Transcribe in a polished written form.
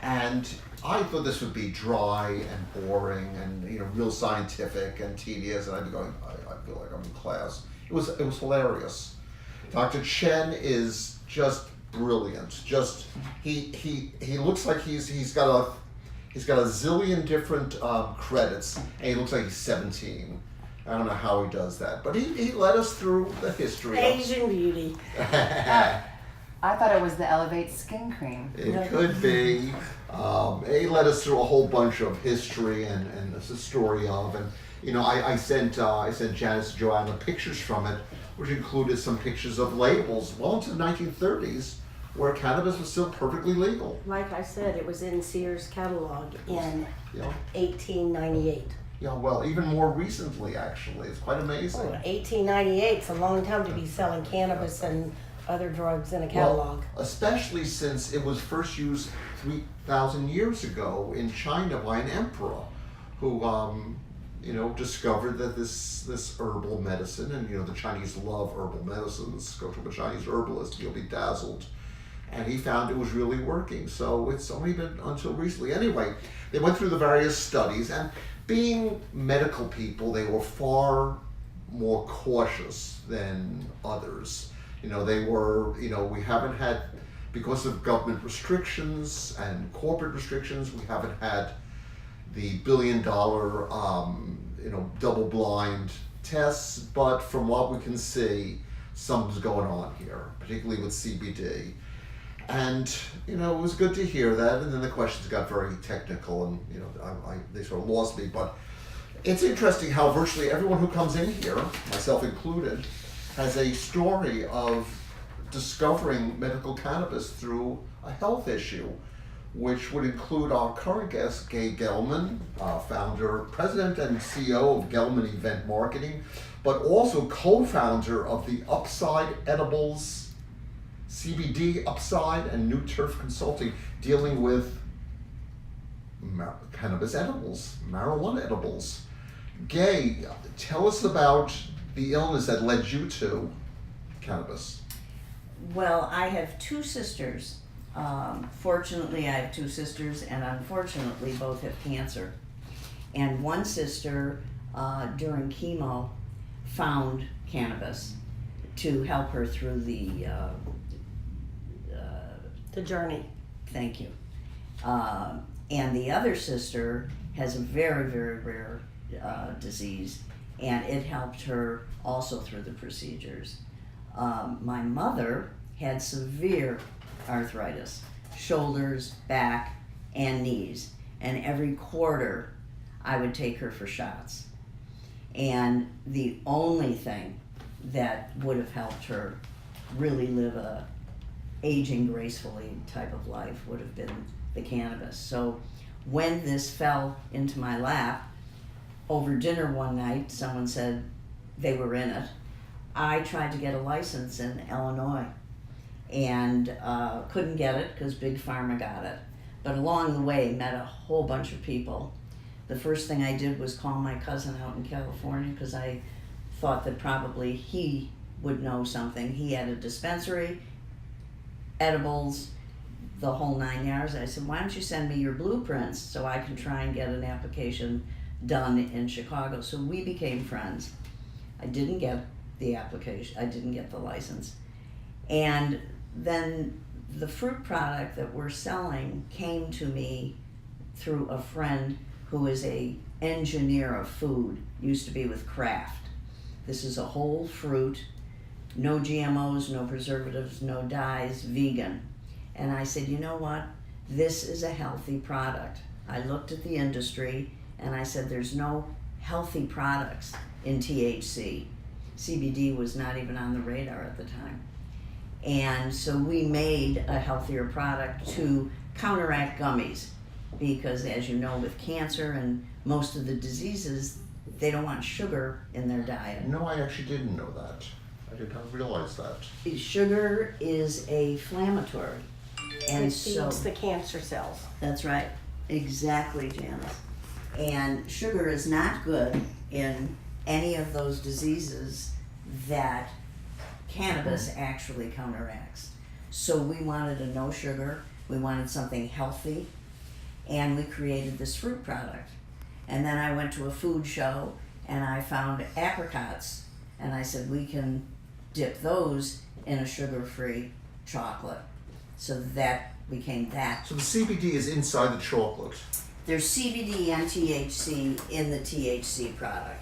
And I thought this would be dry and boring and real scientific and tedious, and I'd be going, I feel like I'm in class. It was hilarious. Dr. Chen is just brilliant. Just he looks like he's got a zillion different credits, and he looks like he's 17. I don't know how he does that, but he led us through the history. Asian beauty. I thought it was the Elevate Skin Cream. It could be. He led us through a whole bunch of history and the story of, and I sent Janice and Joanna pictures from it, which included some pictures of labels well into the 1930s, where cannabis was still perfectly legal. Like I said, it was in Sears catalog in 1898. Yeah, well, even more recently, actually. It's quite amazing. 1898 is a long time to be selling cannabis and other drugs in a catalog. Well, especially since it was first used 3,000 years ago in China by an emperor who, discovered that this herbal medicine, and the Chinese love herbal medicines. Go to a Chinese herbalist, you'll be dazzled. And he found it was really working. So it's only been until recently. Anyway, they went through the various studies, and being medical people, they were far more cautious than others. They were, we haven't had, because of government restrictions and corporate restrictions, we haven't had the $1 billion, double-blind tests. But from what we can see, something's going on here, particularly with CBD. And, it was good to hear that. And then the questions got very technical, and, they sort of lost me. But it's interesting how virtually everyone who comes in here, myself included, has a story of discovering medical cannabis through a health issue, which would include our current guest, Gay Gelman, founder, president, and CEO of Gelman Event Marketing, but also co-founder of the Upside Edibles, CBD Upside, and New Turf Consulting, dealing with cannabis edibles, marijuana edibles. Gay, tell us about the illness that led you to cannabis. Well, I have two sisters. Fortunately, I have two sisters, and unfortunately, both have cancer. And one sister, during chemo, found cannabis to help her through the journey. Thank you. And the other sister has a very, very rare disease, and it helped her also through the procedures. My mother had severe arthritis, shoulders, back, and knees, and every quarter I would take her for shots. And the only thing that would have helped her really live a aging gracefully type of life would have been the cannabis. So when this fell into my lap, over dinner one night, someone said they were in it. I tried to get a license in Illinois and couldn't get it because Big Pharma got it. But along the way, met a whole bunch of people. The first thing I did was call my cousin out in California because I thought that probably he would know something. He had a dispensary, edibles, the whole 9 yards. I said, why don't you send me your blueprints so I can try and get an application done in Chicago. So we became friends. I didn't get the application, I didn't get the license. And then the fruit product that we're selling came to me through a friend who is a engineer of food, used to be with Kraft. This is a whole fruit, no GMOs, no preservatives, no dyes, vegan. And I said, you know what? This is a healthy product. I looked at the industry and I said, there's no healthy products in THC. CBD was not even on the radar at the time. And so we made a healthier product to counteract gummies, because as you know, with cancer and most of the diseases, they don't want sugar in their diet. No, I actually didn't know that. I did not realize that. Sugar is a inflammatory. And it feeds the cancer cells. That's right. Exactly, Janice. And sugar is not good in any of those diseases that cannabis actually counteracts. So we wanted a no sugar, we wanted something healthy, and we created this fruit product. And then I went to a food show and I found apricots, and I said we can dip those in a sugar-free chocolate. So that became that. So the CBD is inside the chocolate. There's CBD and THC in the THC product.